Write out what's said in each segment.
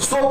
100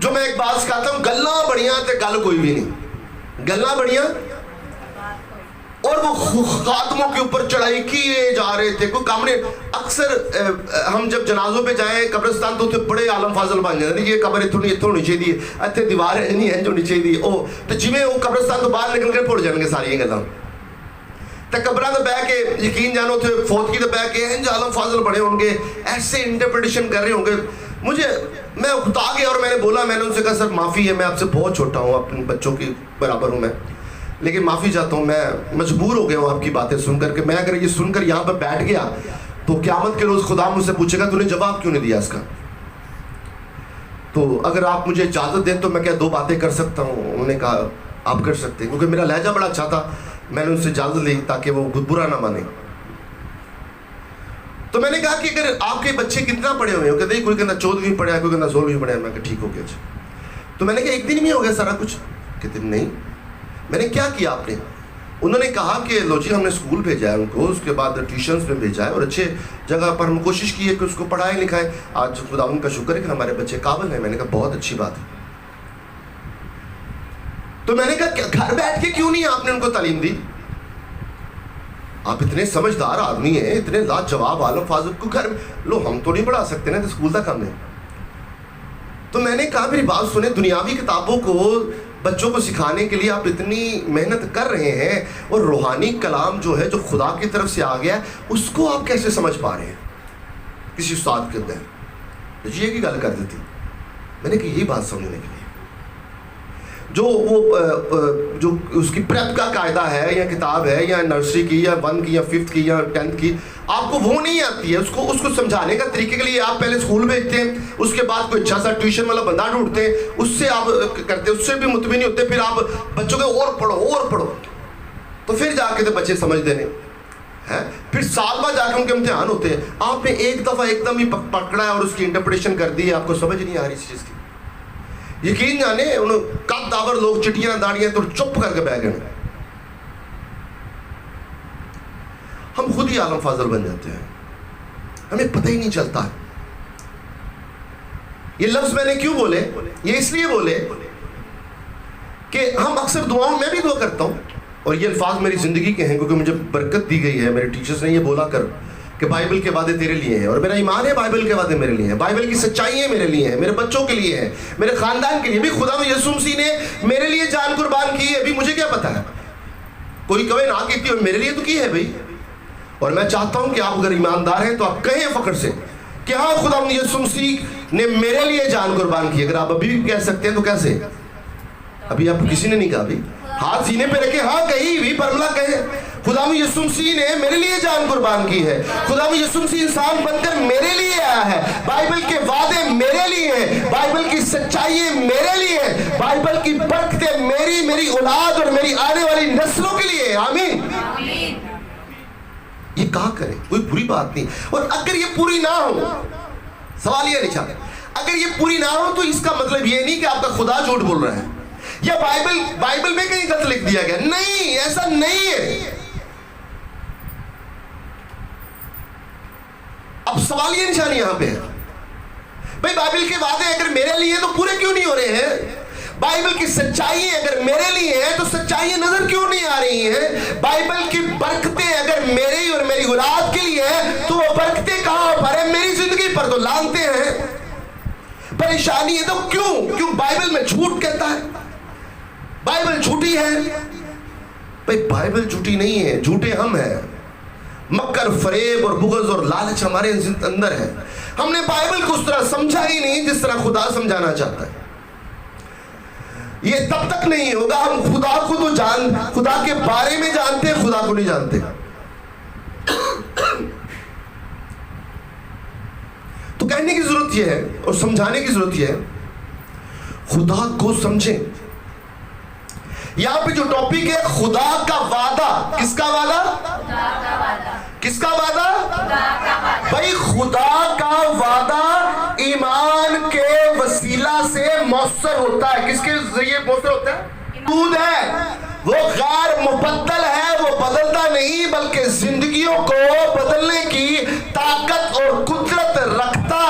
جو میں ایک بات کہتا ہوں, گلاں بڑیاں تے گل کوئی بھی نہیں, گلاں بڑیاں اور وہ خاتموں کے اوپر چڑھائی کیے جا رہے تھے, کوئی کام نہیں. اکثر ہم جب جنازوں پہ جائیں قبرستان تو بڑے عالم فاضل بن جاتے ہیں, یہ قبر اتوں ہونی چاہیے, اتنے دیوار نہیں ہے جو ہونی چاہیے, وہ تو جویں وہ قبرستان تو باہر نکل کے بھول جان گے ساری گلاں. تو قبراں تے بہ کے یقین جانو تے فوتگی تے بہ کے انج عالم فاضل بڑے ہوں گے, ایسے انٹرپریٹیشن کر رہے ہوں گے. میں اکتا گیا اور میں نے بولا, میں نے ان سے کہا سر معافی ہے, میں آپ سے بہت چھوٹا ہوں, اپنے بچوں کے برابر ہوں میں, لیکن معافی چاہتا ہوں, میں مجبور ہو گیا ہوں آپ کی باتیں سن کر کے. میں اگر یہ سن کر یہاں پر بیٹھ گیا تو قیامت کے روز خدا مجھ سے پوچھے گا تو نے جواب کیوں نہیں دیا اس کا. تو اگر آپ مجھے اجازت دیں تو میں کیا 2 باتیں کر سکتا ہوں. انہوں نے کہا آپ کر سکتے ہیں, کیونکہ میرا لہجہ بڑا اچھا تھا. میں نے ان سے اجازت لی تاکہ وہ برا نہ مانے. تو میں نے کہا کہ اگر آپ کے بچے کتنا پڑھے ہوئے ہیں, کہتے ہیں کوئی کہنا 14ویں پڑھا ہے, کوئی کہنا 16ویں پڑھا ہے. میں کہا ٹھیک ہو گیا. تو میں نے کہا ایک دن میں ہو گیا سارا کچھ؟ کہتے نہیں. میں نے کیا کیا آپ نے؟ انہوں نے کہا کہ لو جی ہم نے اسکول بھیجا ہے ان کو, اس کے بعد ٹیوشنز میں بھیجا ہے اور اچھے جگہ پر ہم کوشش کی ہے کہ اس کو پڑھائیں لکھائیں. آج خدا ان کا شکر ہے کہ ہمارے بچے قابل ہیں. میں نے کہا بہت اچھی بات ہے. تو میں نے کہا گھر بیٹھ کے کیوں نہیں آپ نے ان کو تعلیم دی؟ آپ اتنے سمجھدار آدمی ہیں, اتنے لاجواب عالم فاضل کو گھر لو, ہم تو نہیں پڑھا سکتے نا, تو اسکول تک ہم نے. تو میں نے کہا میری بات سنیں, دنیاوی کتابوں کو بچوں کو سکھانے کے لیے آپ اتنی محنت کر رہے ہیں, اور روحانی کلام جو ہے جو خدا کی طرف سے آ گیا ہے اس کو آپ کیسے سمجھ پا رہے ہیں کسی استاد کے اندر؟ یہ کی گل کر دیتی. میں نے کہا یہی بات سمجھنے کے لیے جو اس کی پریپ کا قاعدہ ہے یا کتاب ہے یا نرسری کی یا 1 کی یا 5th کی یا 10th کی, آپ کو وہ نہیں آتی ہے. اس کو سمجھانے کا طریقے کے لیے آپ پہلے اسکول بھیجتے ہیں, اس کے بعد کوئی اچھا سا ٹیوشن والا بندہ ڈھونڈتے ہیں, اس سے آپ کرتے, اس سے بھی مطمئن نہیں ہوتے, پھر آپ بچوں کو اور پڑھو تو پھر جا کے تو بچے سمجھتے نہیں ہیں. پھر سال بعد جا کے ان کے امتحان ہوتے ہیں. آپ نے ایک دفعہ ایک دم ہی پکڑا ہے اور اس کی انٹرپریٹیشن کر دی ہے, آپ کو سمجھ نہیں آ رہی اس چیز کی. یقین جانے انہوں کب داور لوگ چٹیاں داڑیاں تو چپ کر کے بیٹھ گئے. ہم خود ہی عالم فاضل بن جاتے ہیں, ہمیں پتہ ہی نہیں چلتا. یہ لفظ میں نے کیوں بولے؟ یہ اس لیے بولے کہ ہم اکثر دعاؤں میں بھی دعا کرتا ہوں, اور یہ الفاظ میری زندگی کے ہیں کیونکہ مجھے برکت دی گئی ہے. میرے ٹیچرز نے یہ بولا کر کہ بائبل کے وعدے تیرے لیے ہیں, اور میرا ایمان ہے بائبل کے وعدے میرے لیے ہیں, بائبل کی سچائیاں میرے لیے ہیں, میرے بچوں کے لیے ہیں, میرے خاندان کے لیے بھی. خدا یسوع مسیح نے میرے لیے جان قربان کی ہے, ابھی مجھے کیا پتا ہے, کوئی کہے نہ کہتی ہو, میرے لیے تو کی ہے بھائی. اور میں چاہتا ہوں کہ آپ اگر ایماندار ہیں تو آپ کہیں فخر سے کہ ہاں خدا یسوع مسیح نے میرے لیے جان قربان کی. اگر آپ ابھی بھی کہہ سکتے ہیں تو کیسے؟ ابھی آپ کسی نے نہیں کہا, ابھی ہاتھ سینے پہ رکھے, ہاں کہیں بھی برملا کہیں خدا یسوع مسیح نے میرے لیے جان قربان کی ہے. خدا یسوع مسیح انسان بن کر میرے لیے آیا ہے. بائبل کے وعدے میرے لیے ہیں, بائبل کی سچائیاں میرے لیے ہیں, بائبل کی برکتیں میری اولاد اور میری آنے والی نسلوں کے لیے. آمین. یہ کہا کرے, کوئی بری بات نہیں. اور اگر یہ پوری نہ ہو, سوال یہ نہیں چاہتا, اگر یہ پوری نہ ہو تو اس کا مطلب یہ نہیں کہ آپ کا خدا جھوٹ بول رہا ہے یا بائبل میں کہیں غلط لکھ دیا گیا. نہیں, ایسا نہیں ہے. اب سوال یہ نشانی یہاں پہ ہے, بھائی بائبل کے وعدے اگر میرے لیے تو پورے کیوں نہیں ہو رہے ہیں؟ بائبل کی سچائیاں اگر میرے لیے ہیں تو سچائیاں نظر کیوں نہیں آ رہی ہیں؟ بائبل کی برکتیں اگر میری اور میری اولاد کے لیے ہیں تو وہ برکتیں کہاں پر ہیں؟ میری زندگی پر تو لانتے ہیں. پریشانی ہے تو کیوں بائبل میں جھوٹ کہتا ہے, بائبل جھوٹی ہے. بھائی بائبل جھوٹی نہیں ہے, جھوٹے ہم ہیں. مکر, فریب اور بغض اور لالچ ہمارے اندر ہے. ہم نے بائبل کو اس طرح سمجھا ہی نہیں جس طرح خدا سمجھانا چاہتا ہے. یہ تب تک نہیں ہوگا. ہم خدا کو تو خدا کے بارے میں جانتے ہیں, خدا کو نہیں جانتے. تو کہنے کی ضرورت یہ ہے اور سمجھانے کی ضرورت یہ ہے, خدا کو سمجھیں. یہاں پہ جو ٹاپک ہے خدا کا وعدہ. کس کا وعدہ؟ کس کا وعدہ؟ بھائی خدا کا وعدہ ایمان کے وسیلہ سے مؤثر ہوتا ہے. کس کے ذریعے مؤثر ہوتا ہے؟ دودھ ہے, وہ غیر مبدل ہے, وہ بدلتا نہیں بلکہ زندگیوں کو بدلنے کی طاقت اور قدرت رکھتا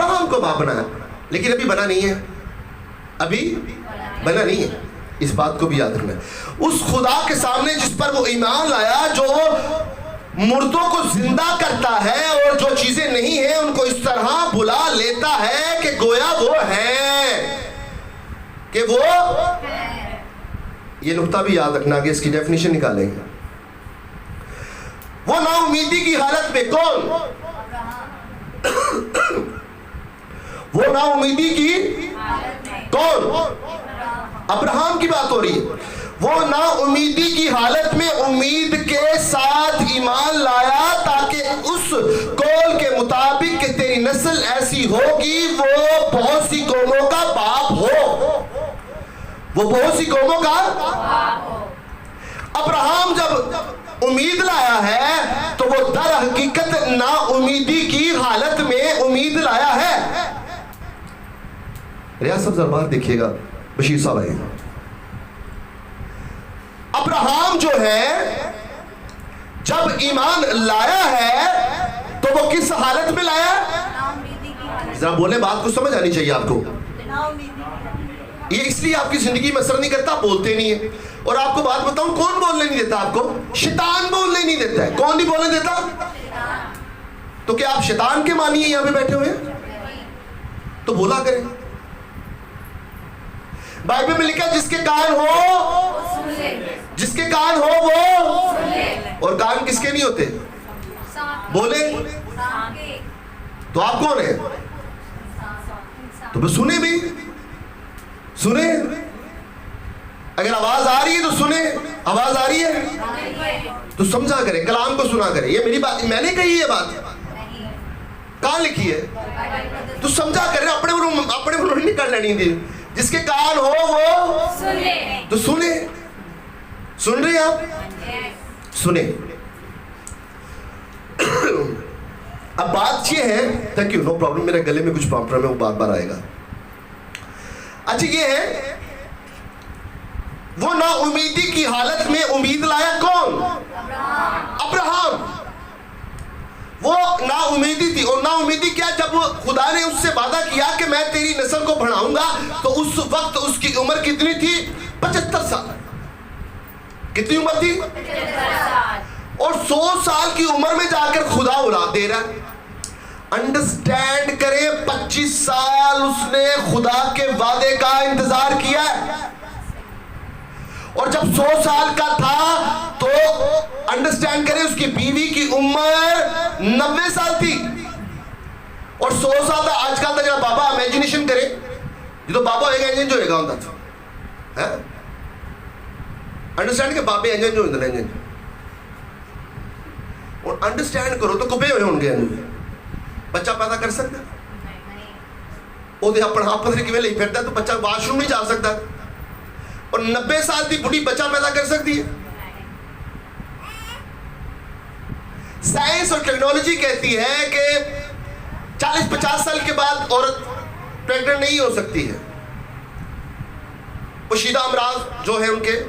ابراہم کو باپ بنایا، لیکن ابھی بنا نہیں ہے، ابھی بنا نہیں ہے. اس بات کو بھی یاد رکھنا ہے. اس خدا کے سامنے جس پر وہ ایمان لایا، جو مردوں کو زندہ کرتا ہے اور جو چیزیں نہیں ہیں ان کو اس طرح بلا لیتا ہے کہ گویا وہ ہے، کہ وہ یہ نقطہ بھی یاد رکھنا کہ اس کی ڈیفینیشن نکالیں گے. وہ نا امیدی کی حالت میں کون؟ وہ نا امیدی کی کون؟ ابراہم کی بات ہو رہی ہے. وہ نا امیدی کی حالت میں امید کے ساتھ ایمان لایا تاکہ اس قول کے مطابق کہ تیری نسل ایسی ہوگی وہ بہت سی قوموں کا باپ ہو. وہ بہت سی قوموں کا ابراہم جب امید لایا ہے تو وہ در حقیقت نا امیدی کی حالت میں امید لایا ہے. ریاض صاحب دربار دیکھیے گا، بشیر صاحب آئے. ابراہم جو ہے جب ایمان لایا ہے تو وہ کس حالت میں لایا؟ ذرا بولے، بات کو سمجھ آنی چاہیے آپ کو. یہ اس لیے آپ کی زندگی میں اثر نہیں کرتا، آپ بولتے نہیں ہیں. اور آپ کو بات بتاؤں، کون بولنے نہیں دیتا آپ کو؟ شیطان بولنے نہیں دیتا ہے. کون نہیں بولنے دیتا؟ تو کیا آپ شیطان کے مانی ہیں یہاں پہ بیٹھے ہوئے ہیں؟ تو بولا کریں. بائبل میں لکھا جس کے کان ہو، جس کے کان ہو وہ، اور کان کس کے نہیں ہوتے؟ بولے. تو آپ کون ہیں؟ تو بس سنیں بھی، سنیں. اگر آواز آ رہی ہے تو سنیں، آواز آ رہی ہے تو سمجھا کریں، کلام کو سنا کریں. یہ میری بات، میں نے کہی یہ بات، کہاں لکھی ہے؟ تو سمجھا کریں، اپنے بولوں نہیں کر لینی تھی. جس کے کان ہو وہ تو سنیں. سن رہے ہیں آپ؟ سنیں. اب بات یہ ہے، تھینک یو، نو پرابلم، میرے گلے میں کچھ پرابلم ہے، وہ بار بار آئے گا. اچھا یہ ہے، وہ نا امیدی کی حالت میں امید لایا کون؟ ابراہم. وہ نا امیدی تھی. اور نا امیدی کیا؟ جب خدا نے اس سے وعدہ کیا کہ میں تیری نسل کو بڑھاؤں گا، تو اس وقت اس کی عمر کتنی تھی؟ 75 سال. کتنی عمر تھی؟ 75 سال. اور 100 سال کی عمر میں جا کر خدا اولاد دے رہا ہے. انڈرسٹینڈ کریں، 25 سال اس نے خدا کے وعدے کا انتظار کیا ہے. اور جب 100 سال کا تھا تو انڈرسٹینڈ کریں اس کی بیوی کی عمر 90 سال تھی. اور 100 سال تھا. آج کل تک بابا امیجنیشن کرے، یہ تو بابا ہوئے گا انجن جو ہوئے گا ہوتا تھا. انڈرسٹینڈ کہ بابے انجن جو ہوتا انجن، اور انڈرسٹینڈ کرو تو کبھی ہوئے ہوں گے. بچہ پیدا کر سکتا وہ دے اپنا آپ پتھر کی ویلے ہی پھرتا ہے تو بچہ واش روم نہیں جا سکتا. اور 90 سال کی بڑھی بچہ پیدا کر سکتی ہے؟ سائنس اور ٹیکنالوجی کہتی ہے کہ 40-50 سال کے بعد عورت پریگننٹ نہیں ہو سکتی ہے. پوشیدہ امراض جو ہیں ان کے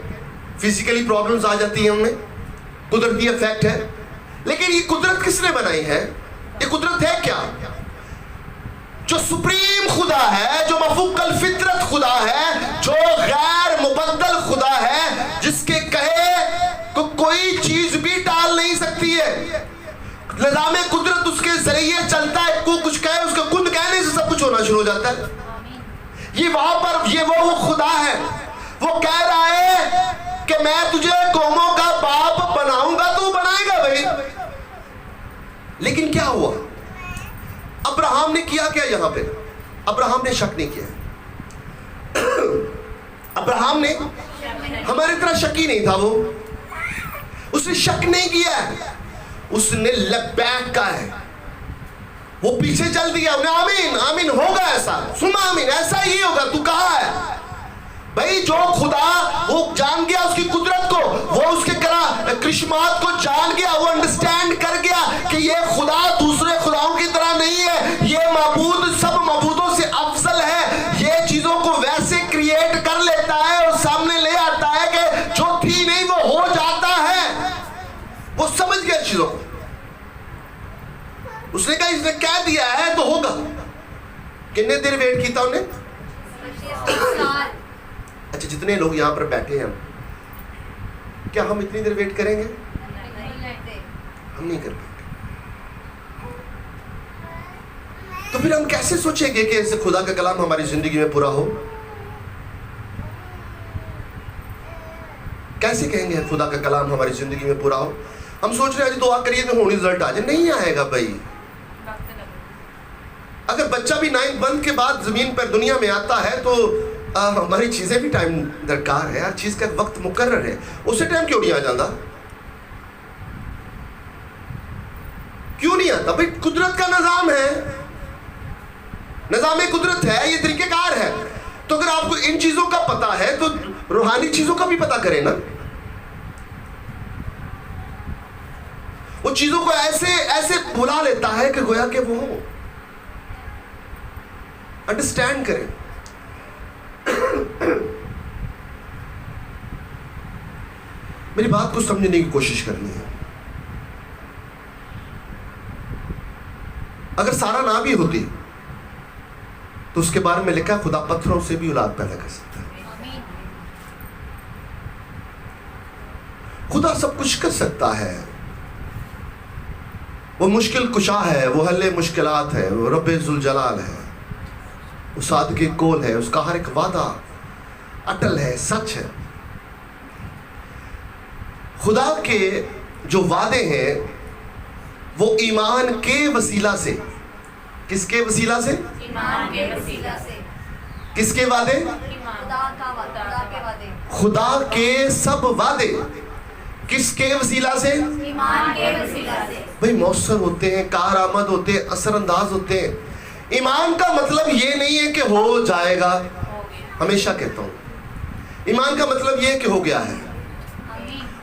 فزیکلی پرابلمز آ جاتی ہیں ان میں، قدرتی افیکٹ ہے. لیکن یہ قدرت کس نے بنائی ہے؟ یہ قدرت ہے کیا؟ جو سپریم خدا ہے، جو مفوق الفطرت خدا ہے، جو غیر مبدل خدا ہے، جس کے کہے کو کوئی چیز بھی ٹال نہیں سکتی ہے. نظام قدرت اس کے ذریعے چلتا ہے. کو کچھ کہے، اس کا کن کہنے سے سب کچھ ہونا شروع ہو جاتا ہے. یہ وہاں پر یہ وہ خدا ہے. وہ کہہ رہا ہے کہ میں تجھے قوموں کا باپ بناؤں گا، تو وہ بنائے گا بھائی. لیکن کیا ہوا؟ ابراہم نے کیا کیا یہاں پہ؟ ابراہم نے شک نہیں کیا. ابراہم نے ہماری طرح شکی نہیں تھا. وہ اس نے شک نہیں کیا، اس نے لبیک کہا ہے. وہ پیچھے چل دیا، انہیں آمین آمین ہوگا، ایسا سنا، آمین ایسا ہی ہوگا. تو کہا ہے بھائی، جو خدا وہ جان گیا اس کی قدرت کو، وہ اس کے کرشمات کو جان گیا، وہ انڈرسٹینڈ کر گیا کہ یہ خدا دوسرے خداؤں کی طرح نہیں ہے. یہ معبود سب معبودوں سے افضل ہے. یہ چیزوں کو ویسے کریٹ کر لیتا ہے اور سامنے لے آتا ہے کہ جو تھی نہیں وہ ہو جاتا ہے. وہ سمجھ گیا چیزوں کو. اس نے کہا اس نے کہہ دیا ہے تو ہوگا. کتنے دیر ویٹ کیتا انہیں؟ اچھا جتنے لوگ یہاں پر بیٹھے ہیں کیا ہم اتنی دیر ویٹ کریں گے؟ ہم نہیں کر پائیں گے. تو پھر ہم کیسے سوچیں گے کہ ایسے خدا کا کلام ہماری زندگی میں پورا ہو؟ کیسے کہیں گے خدا کا کلام ہماری زندگی میں پورا ہو؟ ہم سوچ رہے ہیں دعا کریے تو رزلٹ آ جائے. نہیں آئے گا بھائی. اگر بچہ بھی 9 بند کے بعد زمین پر دنیا میں آتا ہے تو ہماری چیزیں بھی ٹائم درکار ہے. ہر چیز کا وقت مقرر ہے. اسے ٹائم کیوں نہیں آ جاتا؟ کیوں نہیں آتا؟ بھائی قدرت کا نظام ہے, نظام قدرت ہے, یہ طریقہ کار ہے. تو اگر آپ کو ان چیزوں کا پتا ہے تو روحانی چیزوں کا بھی پتا کریں نا. وہ چیزوں کو ایسے بلا لیتا ہے کہ گویا کہ وہ انڈرسٹینڈ کریں. میری بات کو سمجھنے کی کوشش کرنی ہے. اگر سارا نہ بھی ہوتی تو اس کے بارے میں لکھا خدا پتھروں سے بھی اولاد پیدا کر سکتا ہے. خدا سب کچھ کر سکتا ہے. وہ مشکل کشا ہے, وہ حل مشکلات ہے, وہ رب ذوالجلال ہے, وہ صادق کول ہے. اس کا ہر ایک وعدہ اٹل ہے, سچ ہے. خدا کے جو وعدے ہیں وہ ایمان کے وسیلہ سے. کس کے وسیلہ سے؟ ایمان کے وسیلہ سے. کس کے وعدے؟ خدا کے وعدے. خدا کے سب وعدے کس کے وسیلہ سے؟ ایمان کے وسیلہ سے. بھئی مؤثر ہوتے ہیں, کارآمد ہوتے ہیں, اثر انداز ہوتے ہیں. ایمان کا مطلب یہ نہیں ہے کہ ہو جائے گا. ہمیشہ کہتا ہوں ایمان کا مطلب یہ ہے کہ ہو گیا ہے.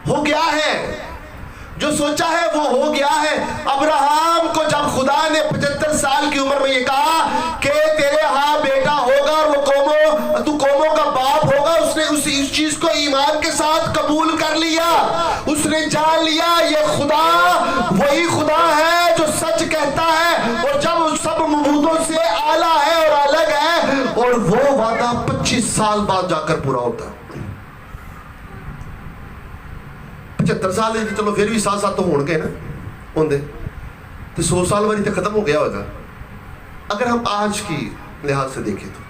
ہو گیا ہے. جو سوچا ہے وہ ہو گیا ہے. ابراہم کو جب خدا نے 75 سال کی عمر میں یہ کہا کہ تیرے ہاں بیٹا ہوگا اور وہ تو قوموں کا باپ ہوگا, اس نے اس چیز کو ایمان کے ساتھ قبول کر لیا. اس نے جان لیا یہ خدا وہی خدا ہے جو سچ کہتا ہے اور جب سب معبودوں سے اعلیٰ ہے اور الگ ہے, اور وہ وعدہ 25 سال بعد جا کر پورا ہوتا ہے. 75 سال ہے, چلو پھر بھی 7 تو ہون گے نا ہوندے, تو 100 سال والی تو ختم ہو گیا ہوگا. اگر ہم آج کی لحاظ سے دیکھیں تو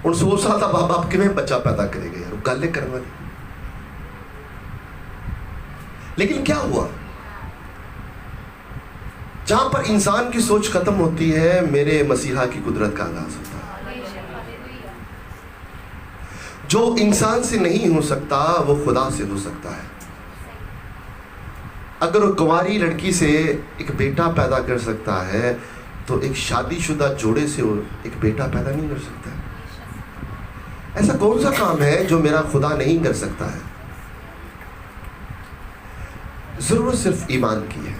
ان 100 سال کا باپ باپ کیویں بچہ پیدا کرے گا یار, گل کرنے والی. لیکن کیا ہوا جہاں پر انسان کی سوچ ختم ہوتی ہے میرے مسیحا کی قدرت کا آغاز ہوتا ہے. جو انسان سے نہیں ہو سکتا وہ خدا سے ہو سکتا ہے. اگر وہ کنواری لڑکی سے ایک بیٹا پیدا کر سکتا ہے تو ایک شادی شدہ جوڑے سے وہ ایک بیٹا پیدا نہیں کر سکتا. ایسا کون سا کام ہے جو میرا خدا نہیں کر سکتا ہے؟ ضرورت صرف ایمان کی ہے.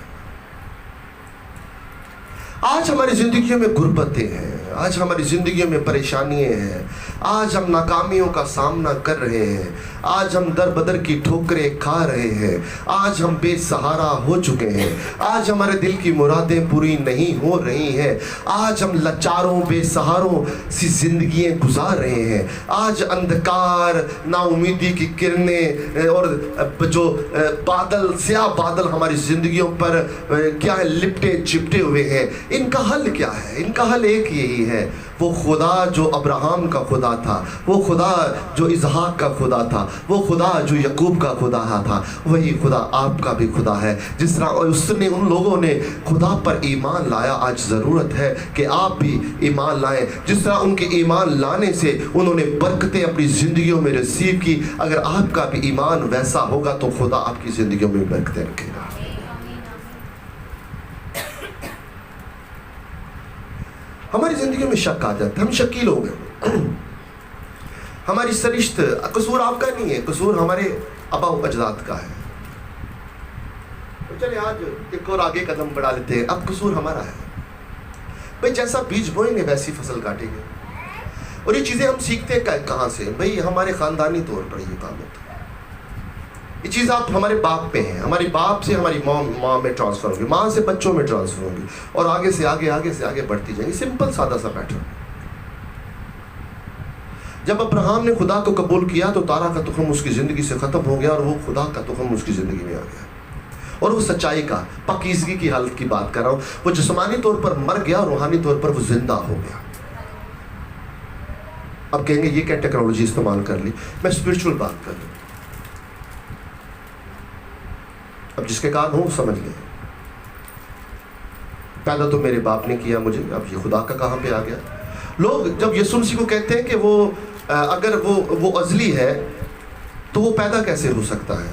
آج ہماری زندگیوں میں غربتیں ہیں, آج ہماری زندگیوں میں پریشانیاں ہیں, آج ہم ناکامیوں کا سامنا کر رہے ہیں, آج ہم در بدر کی ٹھوکریں کھا رہے ہیں, آج ہم بے سہارا ہو چکے ہیں, آج ہمارے دل کی مرادیں پوری نہیں ہو رہی ہیں, آج ہم لاچاروں بے سہاروں سی زندگیاں گزار رہے ہیں, آج اندھکار نا امیدی کی کرنیں اور جو بادل سیاہ بادل ہماری زندگیوں پر کیا ہے لپٹے چپٹے ہوئے ہیں. ان کا حل کیا ہے؟ ان کا حل ایک یہی ہے, وہ خدا جو ابراہم کا خدا تھا, وہ خدا جو اسحاق کا خدا تھا, وہ خدا جو یعقوب کا خدا تھا, وہی خدا آپ کا بھی خدا ہے. جس طرح اس نے ان لوگوں نے خدا پر ایمان لایا, آج ضرورت ہے کہ آپ بھی ایمان لائیں. جس طرح ان کے ایمان لانے سے انہوں نے برکتیں اپنی زندگیوں میں رسیو کی, اگر آپ کا بھی ایمان ویسا ہوگا تو خدا آپ کی زندگیوں میں برکتیں رکھے گا. ہماری زندگیوں میں شک آ جاتا ہے, ہم شکی لوگ ہیں. ہماری سرشت قصور آپ کا نہیں ہے, قصور ہمارے آبا و اجداد کا ہے. چلے آج ایک اور آگے قدم بڑھا لیتے ہیں. اب قصور ہمارا ہے. بھئی جیسا بیج بوئیں گے ویسی فصل کاٹیں گے. اور یہ چیزیں ہم سیکھتے ہیں کہاں سے؟ بھئی ہمارے خاندانی طور پر یہ کام ہوتا ہے. یہ چیز آپ ہمارے باپ پہ ہیں، ہماری باپ سے ہماری ماں میں ٹرانسفر ہوگی، ماں سے بچوں میں ٹرانسفر ہوگی، اور آگے سے آگے بڑھتی جائیں گی. سمپل سادہ سا پیٹرن. جب ابراہیم نے خدا کو قبول کیا تو تارا کا تخم اس کی زندگی سے ختم ہو گیا اور وہ خدا کا تخم اس کی زندگی میں آ گیا. اور وہ سچائی کا، پاکیزگی کی حالت کی بات کر رہا ہوں. وہ جسمانی طور پر مر گیا اور روحانی طور پر وہ زندہ ہو گیا. اب کہیں گے یہ کیا ٹیکنالوجی استعمال کر لی؟ میں اسپرچول بات کر رہا ہوں. اب جس کے کان ہوں سمجھ لیں. پیدا تو میرے باپ نے کیا مجھے، اب یہ خدا کا کہاں پہ آ گیا؟ لوگ جب یسوع مسیح کو کہتے ہیں کہ وہ اگر وہ ازلی ہے تو وہ پیدا کیسے ہو سکتا ہے؟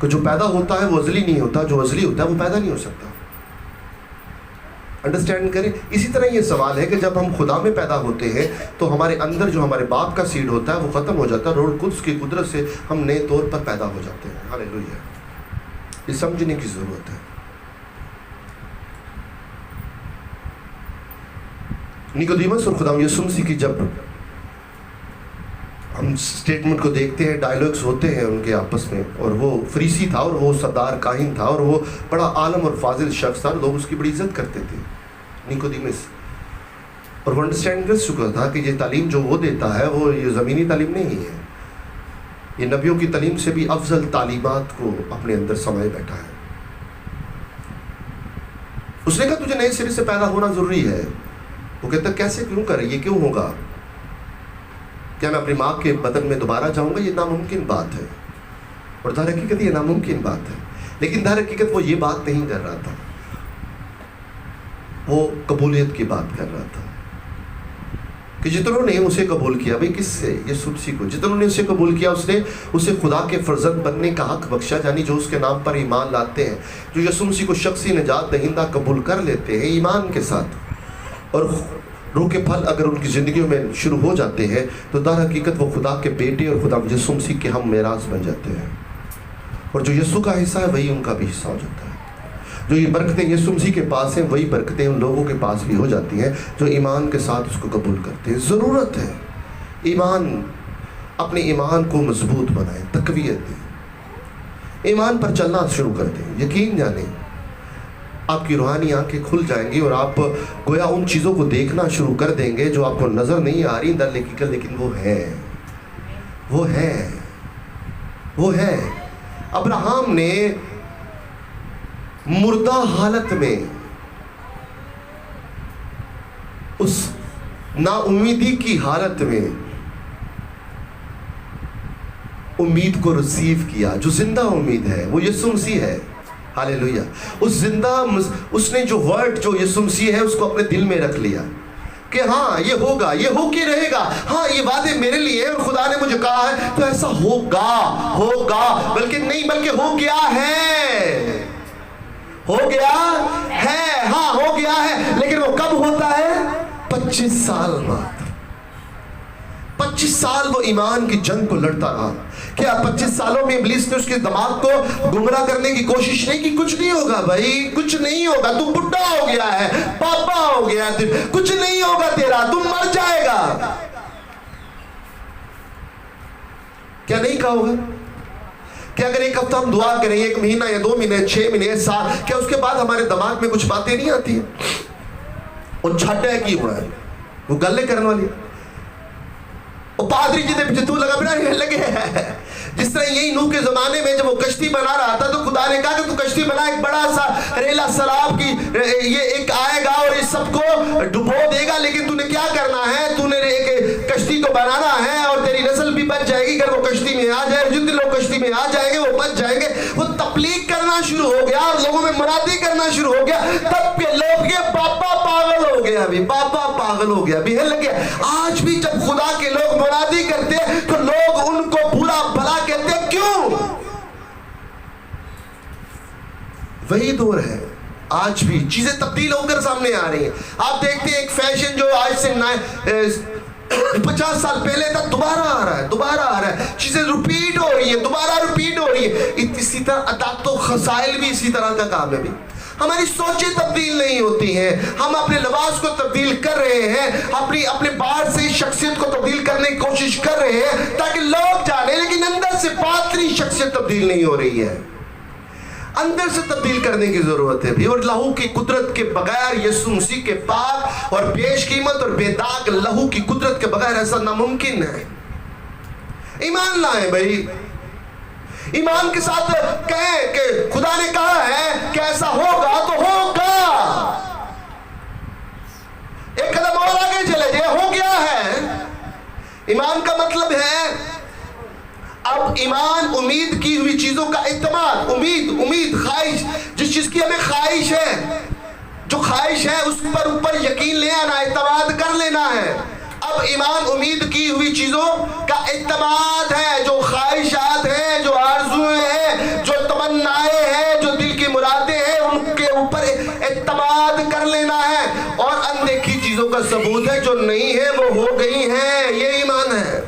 کہ جو پیدا ہوتا ہے وہ ازلی نہیں ہوتا، جو ازلی ہوتا ہے وہ پیدا نہیں ہو سکتا. انڈرسٹینڈ کریں. اسی طرح یہ سوال ہے کہ جب ہم خدا میں پیدا ہوتے ہیں تو ہمارے اندر جو ہمارے باپ کا سیڈ ہوتا ہے وہ ختم ہو جاتا ہے، روح القدس کی قدرت سے ہم نئے طور پر پیدا ہو جاتے ہیں. ہاللیلویا. یہ سمجھنے کی ضرورت ہے. نیکودیمس اور خدا یسوع مسیح کی جب ہم سٹیٹمنٹ کو دیکھتے ہیں، ڈائیلاگز ہوتے ہیں ان کے آپس میں، اور وہ فریسی تھا اور وہ سردار کاہن تھا اور وہ بڑا عالم اور فاضل شخص تھا، لوگ اس کی بڑی عزت کرتے تھے نیکودیمس. اور وہ انڈرسٹینڈ کر چکا تھا کہ یہ تعلیم جو وہ دیتا ہے وہ یہ زمینی تعلیم نہیں ہے، یہ نبیوں کی تعلیم سے بھی افضل تعلیمات کو اپنے اندر سمائے بیٹھا ہے. اس نے کہا تجھے نئے سرے سے پیدا ہونا ضروری ہے. وہ کہتا کیسے، کیوں کرے، یہ کیوں ہوگا؟ کیا میں اپنی ماں کے بدن میں دوبارہ جاؤں گا؟ یہ ناممکن بات ہے. اور در حقیقت یہ ناممکن بات ہے. لیکن در حقیقت وہ یہ بات نہیں کر رہا تھا، وہ قبولیت کی بات کر رہا تھا. کہ جتنوں نے اسے قبول کیا، بھئی کس سے؟ یسوع مسیح کو. جتنوں نے اسے قبول کیا اس نے اسے خدا کے فرزند بننے کا حق بخشا. یعنی جو اس کے نام پر ایمان لاتے ہیں، جو یسوع مسیح کو شخصی نجات دہندہ قبول کر لیتے ہیں ایمان کے ساتھ، اور روح کے پھل اگر ان کی زندگیوں میں شروع ہو جاتے ہیں تو در حقیقت وہ خدا کے بیٹے اور خدا یسوع مسیح کے ہم میراث بن جاتے ہیں. اور جو یسوع کا حصہ ہے وہی ان کا بھی حصہ ہو جاتا ہے. جو یہ برکتیں یسوع مسیح کے پاس ہیں وہی برکتیں ان لوگوں کے پاس بھی ہو جاتی ہیں جو ایمان کے ساتھ اس کو قبول کرتے ہیں. ضرورت ہے ایمان، اپنے ایمان کو مضبوط بنائیں، تقویت دیں، ایمان پر چلنا شروع کر دیں. یقین جانیں آپ کی روحانی آنکھیں کھل جائیں گی اور آپ گویا ان چیزوں کو دیکھنا شروع کر دیں گے جو آپ کو نظر نہیں آ رہی در حقیقت، لیکن وہ ہے. ابراہیم نے مردہ حالت میں اس نا امیدی کی حالت میں امید کو ریسیو کیا. جو زندہ امید ہے وہ یسوع مسیح ہے. ہاللیلویا. اس زندہ اس نے جو ورڈ جو یسوع مسیح ہے اس کو اپنے دل میں رکھ لیا کہ ہاں یہ ہوگا، یہ ہو کے رہے گا. ہاں یہ وعدے میرے لیے اور خدا نے مجھے کہا ہے تو ایسا ہوگا بلکہ نہیں، بلکہ ہو گیا ہے. ہاں ہو گیا ہے. لیکن وہ کب ہوتا ہے؟ 25 سال بعد. 25 سال وہ ایمان کی جنگ کو لڑتا رہا. کیا 25 سالوں میں ابلیس نے اس کے دماغ کو گمراہ کرنے کی کوشش نہیں کی؟ کچھ نہیں ہوگا بھائی، کچھ نہیں ہوگا، تم بڈھا ہو گیا ہے، پاپا ہو گیا ہے، کچھ نہیں ہوگا تیرا، تم مر جائے گا. کیا نہیں کہا ہوگا؟ کہ اگر ایک ہفتہ ہم دعا کریں، 1 مہینہ یا 2 مہینے، 6 مہینے، سال، کیا اس کے بعد ہمارے دماغ میں کچھ باتیں نہیں آتی ہیں؟ اور چھٹا ہے کی ہو رہا ہے، وہ گلے کرنے والی پادری جی دے پیچھے تو لگا بنا لگے. جس طرح یہی نوح کے زمانے میں جب وہ کشتی بنا رہا تھا تو خدا نے کہا کہ تو کشتی بنا، ایک بڑا سا ریلا سیلاب کی یہ ایک آئے گا اور اس سب کو ڈبو دے گا، لیکن تو نے کیا کرنا ہے؟ تو نے ایک کشتی کو بنانا ہے اور تیری نسل بھی بچ جائے گی اگر وہ کشتی میں آ جائے. جتنے لوگ کشتی میں آ جائیں گے وہ بچ جائیں گے. وہ تبلیغ کرنا شروع ہو گیا اور لوگوں میں منادی کرنا شروع ہو گیا. تب کے لوگ یہ پاپا پاگل ہو گیا، بھی پاپا پاگل ہو گیا، بھی لگ گیا. آج بھی جب خدا کے لوگ منادی کرتے ہیں تو لوگ ان کو برا بھلا کہتے ہیں. کیوں؟ وہی دور ہے. آج بھی چیزیں تبدیل ہو کر سامنے آ رہی ہیں. آپ دیکھتے ہیں ایک فیشن جو آج سے 50 سال پہلے تھا دوبارہ آ رہا ہے. چیزیں ریپیٹ ہو رہی ہیں، دوبارہ ریپیٹ ہو رہی ہیں. اسی طرح عطاعت و خسائل بھی اسی طرح کا کام ہے. بھی ہماری سوچیں تبدیل نہیں ہوتی ہیں. ہم اپنے لباس کو تبدیل کر رہے ہیں، اپنے باہر سے شخصیت کو تبدیل کرنے کی کوشش کر رہے ہیں تاکہ لوگ جانے، لیکن اندر سے باطنی شخصیت تبدیل نہیں ہو رہی ہے. اندر سے تبدیل کرنے کی ضرورت ہے بھی. اور لہو کی قدرت کے بغیر، یسوع مسیح کے پاک اور بیش قیمت اور بے داغ لہو کی قدرت کے بغیر ایسا ناممکن ہے. ایمان لائیں بھائی، ایمان کے ساتھ کہیں کہ خدا نے کہا ہے کہ ایسا ہوگا تو ہوگا. ایک قدم اور آگے چلے جائے، ہو گیا ہے. ایمان کا مطلب ہے اب ایمان امید کی ہوئی چیزوں کا اعتماد. امید خواہش، جس چیز کی ہمیں خواہش ہے، جو خواہش ہے اس پر اوپر یقین لے آنا، اعتماد کر لینا ہے. اب ایمان امید کی ہوئی چیزوں کا اعتماد ہے، جو خواہشات ہیں، جو آرزویں ہیں، جو تمنائیں ہیں، جو دل کی مرادیں ہیں، ان کے اوپر اعتماد کر لینا ہے. اور اندیکھی چیزوں کا ثبوت ہے، جو نہیں ہے وہ ہو گئی ہیں. یہ ایمان ہے.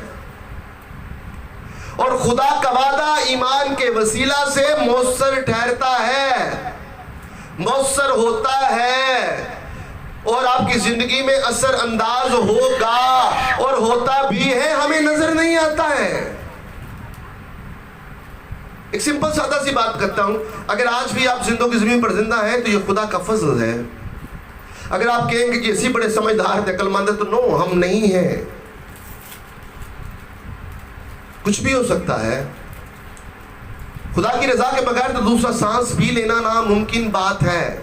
اور خدا کا وعدہ ایمان کے وسیلہ سے مؤثر ٹھہرتا ہے، مؤثر ہوتا ہے، اور آپ کی زندگی میں اثر انداز ہوگا، اور ہوتا بھی ہے، ہمیں نظر نہیں آتا ہے. ایک سمپل سادہ سی بات کرتا ہوں. اگر آج بھی آپ زندوں کی زمین پر زندہ ہیں تو یہ خدا کا فضل ہے. اگر آپ کہیں گے کہ اسی بڑے سمجھدار عقل مند ہے، تو نو، ہم نہیں ہیں. کچھ بھی ہو سکتا ہے. خدا کی رضا کے بغیر تو دوسرا سانس بھی لینا ناممکن بات ہے.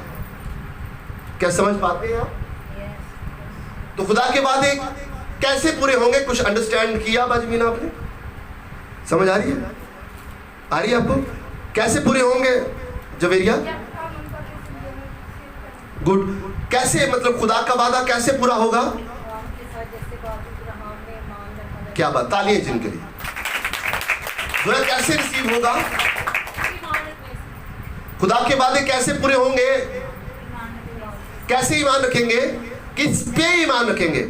کیا سمجھ پاتے ہیں آپ؟ تو خدا کے وعدے کیسے پورے ہوں گے؟ کچھ انڈرسٹینڈ کیا باجمین آپ نے؟ سمجھ آ رہی ہے؟ آ رہی ہے آپ کو؟ کیسے پورے ہوں گے جویریہ؟ گڈ. کیسے، مطلب خدا کا وعدہ کیسے پورا ہوگا؟ کیا بات، تالیاں جن کے لیے. کیسے ریسیو ہوگا؟ خدا کے وعدے کیسے پورے ہوں گے؟ کیسے ایمان رکھیں گے؟ کس پہ ایمان رکھیں گے؟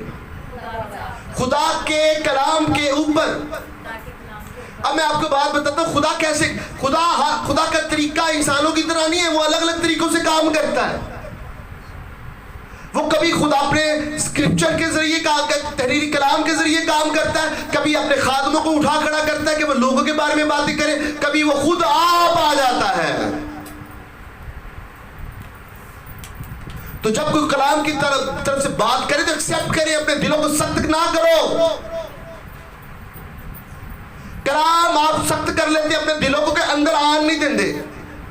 خدا کے کلام کے اوپر. اب میں آپ کو بات بتاتا ہوں، خدا کیسے، خدا کا طریقہ انسانوں کی طرح نہیں ہے. وہ الگ الگ طریقوں سے کام کرتا ہے. وہ کبھی خدا اپنے اسکرپچر کے ذریعے تحریری کلام کے ذریعے کام کرتا ہے، کبھی اپنے خادموں کو اٹھا کھڑا کرتا ہے کہ وہ لوگوں کے بارے میں باتیں کریں، کبھی وہ خود آپ آ جاتا ہے. تو جب کوئی کلام کی طرف سے بات کرے تو ایکسیپٹ کریں، اپنے دلوں کو سخت نہ کرو. کلام آپ سخت کر لیتے، اپنے دلوں کو کہ اندر آن نہیں دیندے،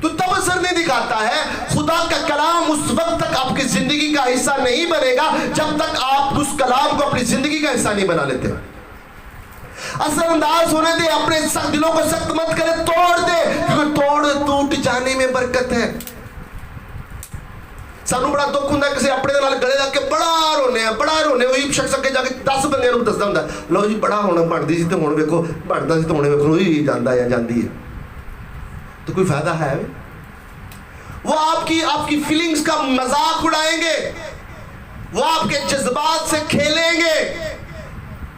تو تب اثر نہیں دکھاتا ہے. خدا کا کلام اس وقت تک آپ کی زندگی کا حصہ نہیں بنے گا جب تک آپ اس کلام کو اپنی زندگی کا حصہ نہیں بنا لیتے. اثر انداز ہونے دے، اپنے دلوں کو سخت مت کرے، توڑ دے، کیونکہ ٹوٹ جانے میں برکت ہے. سانو بڑا دکھ ہوندا ہے کسی اپنے دے نال گلے لگ کے بڑا رونے وہی شخص اگے جا کے 10 بندیاں نوں دسدا ہوندا لو جی بڑا ہونا بنتی سی تے ہن ویکھو بندا سی تے ہن ویکھو ہی جاندا یا جاندی ہے. تو کوئی فائدہ ہے؟ وہ آپ کی فیلنگز کا مذاق اڑائیں گے، وہ آپ کے جذبات سے کھیلیں گے،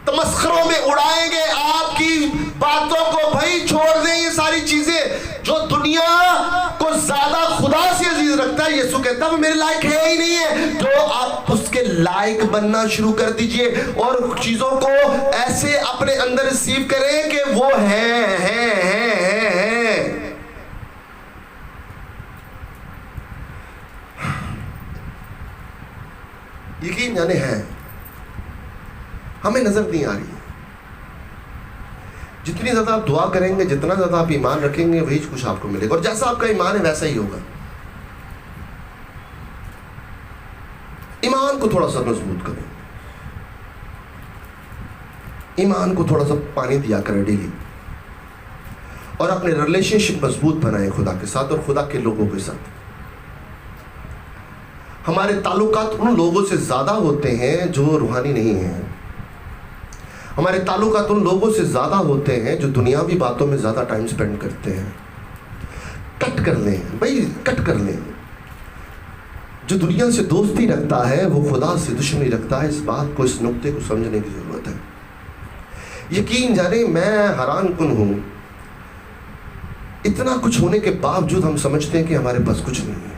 تمسخروں میں اڑائیں گے آپ کی باتوں کو. بھائی چھوڑ دیں یہ ساری چیزیں. جو دنیا کو زیادہ خدا سے عزیز رکھتا ہے، یسوع کہتا ہے وہ میرے لائق ہے ہی نہیں ہے. تو آپ اس کے لائق بننا شروع کر دیجئے اور چیزوں کو ایسے اپنے اندر ریسیو کریں کہ وہ ہیں. یقین جانے ہیں، ہمیں نظر نہیں آ رہی. جتنی زیادہ آپ دعا کریں گے، جتنا زیادہ آپ ایمان رکھیں گے، وہی کچھ آپ کو ملے گا. اور جیسا آپ کا ایمان ہے ویسا ہی ہوگا. ایمان کو تھوڑا سا مضبوط کریں، ایمان کو تھوڑا سا پانی دیا کریں ڈیلی، اور اپنے ریلیشن شپ مضبوط بنائیں خدا کے ساتھ اور خدا کے لوگوں کے ساتھ. ہمارے تعلقات ان لوگوں سے زیادہ ہوتے ہیں جو روحانی نہیں ہیں. ہمارے تعلقات ان لوگوں سے زیادہ ہوتے ہیں جو دنیاوی باتوں میں زیادہ ٹائم سپینڈ کرتے ہیں. کٹ کر لیں بھائی، کٹ کر لیں. جو دنیا سے دوستی رکھتا ہے وہ خدا سے دشمنی رکھتا ہے. اس بات کو، اس نقطے کو سمجھنے کی ضرورت ہے. یقین جانے میں حیران کن ہوں، اتنا کچھ ہونے کے باوجود ہم سمجھتے ہیں کہ ہمارے پاس کچھ نہیں ہے.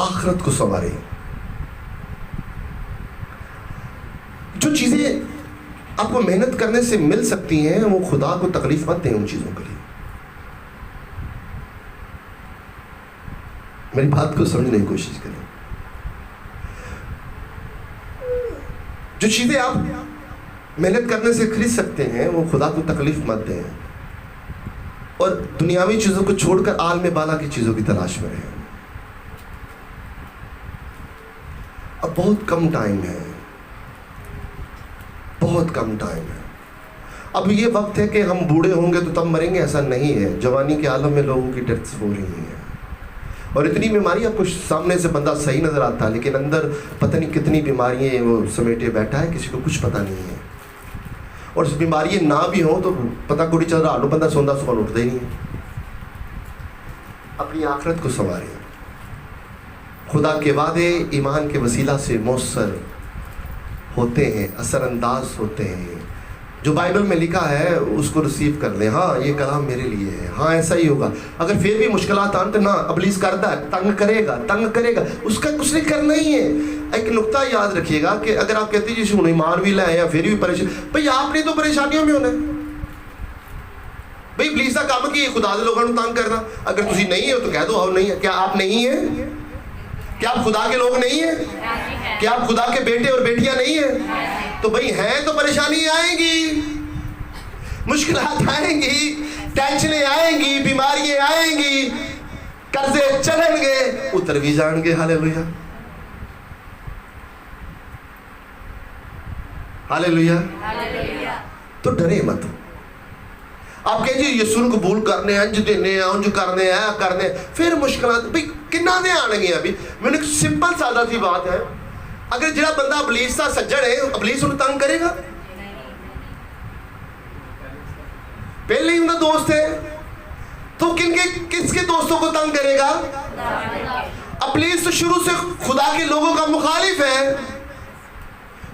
آخرت کو سنواریں، آپ کو محنت کرنے سے مل سکتی ہیں، وہ خدا کو تکلیف مت دیں ان چیزوں کے لیے. میری بات کو سمجھنے کی کوشش کریں. جو چیزیں آپ محنت کرنے سے خرید سکتے ہیں وہ خدا کو تکلیف مت دیں، اور دنیاوی چیزوں کو چھوڑ کر عالم بالا کی چیزوں کی تلاش میں رہیں. اب بہت کم ٹائم ہے، بہت کم ٹائم ہے. اب یہ وقت ہے کہ ہم بوڑھے ہوں گے تو تب مریں گے، ایسا نہیں ہے. جوانی کے عالم میں لوگوں کی ڈیتھس ہو رہی ہیں، اور اتنی بیماری، آپ کو سامنے سے بندہ صحیح نظر آتا ہے لیکن اندر پتہ نہیں کتنی بیماریاں وہ سمیٹے بیٹھا ہے، کسی کو کچھ پتہ نہیں ہے. اور اس بیماری نہ بھی ہوں تو پتہ کوئی چل رہا، بندہ سوندا صبح اٹھتا ہی نہیں ہے. اپنی آخرت کو سنواریں. خدا کے وعدے ایمان کے وسیلہ سے مؤثر ہوتے ہیں، اثر انداز ہوتے ہیں. جو بائبل میں لکھا ہے اس کو ریسیو کر لیں. ہاں یہ کلام میرے لیے ہے، ہاں ایسا ہی ہوگا. اگر پھر بھی مشکلات آن تو نہ، ابلیس کرتا ہے، تنگ کرے گا، اس کا کچھ نہیں کرنا ہی ہے. ایک نقطہ یاد رکھیے گا کہ اگر آپ کہتے ہیں جیسے انہیں ایمان بھی لائے یا پھر بھی پریشان، بھئی آپ نے تو پریشانیوں میں ہونا ہے. بھئی ابلیس کا کام ہے کہ خدا دے لوگوں کو تنگ کرنا. اگر تسی نہیں ہو تو کہہ دو ہم نہیں ہے. کیا آپ نہیں ہیں؟ کیا آپ خدا کے لوگ نہیں ہیں؟ کیا آپ خدا کے بیٹے اور بیٹیاں نہیں ہیں؟ تو بھئی ہیں تو پریشانی آئیں گی، مشکلات آئیں گی، ٹینشنیں آئیں گی، بیماریاں آئیں گی، قرضے چلیں گے، اتر بھی جان گے. ہاللیلویہ، ہاللیلویہ. تو ڈرے مت. آپ کہیں جی یسوع کو قبول کرنے ہیں، جو دینے ہیں، جو کرنے ہیں، پھر مشکلات بھئی کنہ دے آنے گے. ابھی میں نے ایک سمپل سادہ سی بات ہے، اگر جڑا بندہ ابلیس کا سجڑ ہے، ابلیس انہیں تنگ کرے گا؟ پہلے ہی انہیں دوست ہے تو کس کے دوستوں کو تنگ کرے گا؟ ابلیس تو شروع سے خدا کے لوگوں کا مخالف ہے،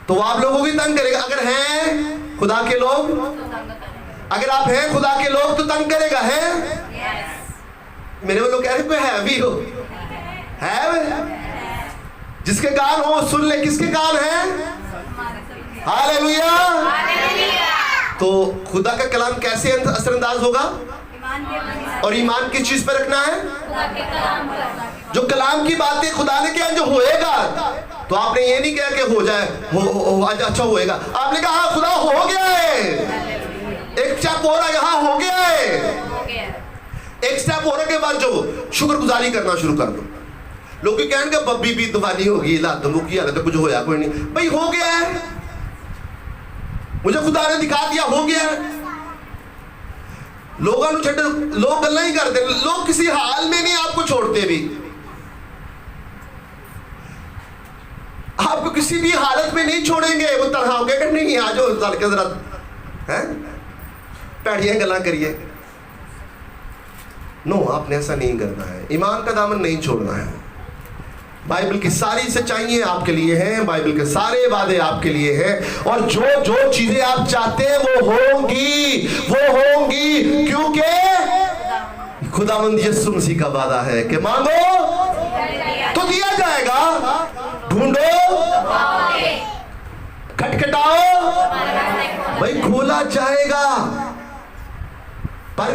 تو وہ آپ لوگوں کی تنگ کرے گا. اگر ہیں خدا کے لوگ، اگر آپ ہیں خدا کے لوگ تو تنگ کرے گا. ہے میرے وہ لوگ کہہ رہے کوئی ہے بھی ہو، ہے جس کے کان ہو سن لے. کس کے کان ہیں؟ ہاللیلویہ. تو خدا کا کلام کیسے اثر انداز ہوگا؟ اور ایمان کس چیز پہ رکھنا ہے؟ جو کلام کی باتیں خدا نے کیا جو ہوئے گا. تو آپ نے یہ نہیں کہا کہ ہو جائے، اچھا ہوئے گا. آپ نے کہا خدا ہو گیا ہے، ایک سٹیپ ہو رہا ہے، یہاں ہو گیا ہے. ایک سٹیپ ہونے کے بعد جو شکر گزاری کرنا شروع کر دو. لوگ کہیں گے ببی بھی دوانی ہوگی، لات مکی حالت کچھ ہویا کوئی نہیں. بھئی ہو گیا ہے، مجھے خدا نے دکھا دیا، ہو گیا ہے. لوگوں نے چھڑ، لوگ گلہ ہی کرتے، لوگ کسی حال میں نہیں آپ کو چھوڑتے بھی. آپ کو کسی بھی حالت میں نہیں چھوڑیں گے. وہ تنہا ہو گیا کہ نہیں آجو کے ذرا پیڑیاں گلاں کریے. نو، آپ نے ایسا نہیں کرنا ہے. ایمان کا دامن نہیں چھوڑنا ہے. بائبل کی ساری سچائیاں آپ کے لیے ہیں، بائبل کے سارے وعدے آپ کے لیے ہیں، اور جو چیزیں آپ چاہتے ہیں وہ ہوں گی کیونکہ خداوند یسوع مسیح کا وعدہ ہے کہ مانگو تو دیا جائے گا، ڈھونڈو کھٹکھٹاؤ بھائی کھولا جائے گا. پر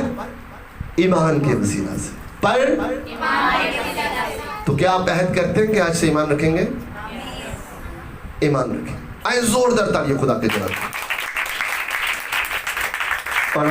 ایمان کے وسیلہ سے. پر تو کیا آپ عہد کرتے ہیں کہ آج سے ایمان رکھیں گے؟ ایمان رکھیں. آئے زوردار تالیاں خدا کے جناب. اور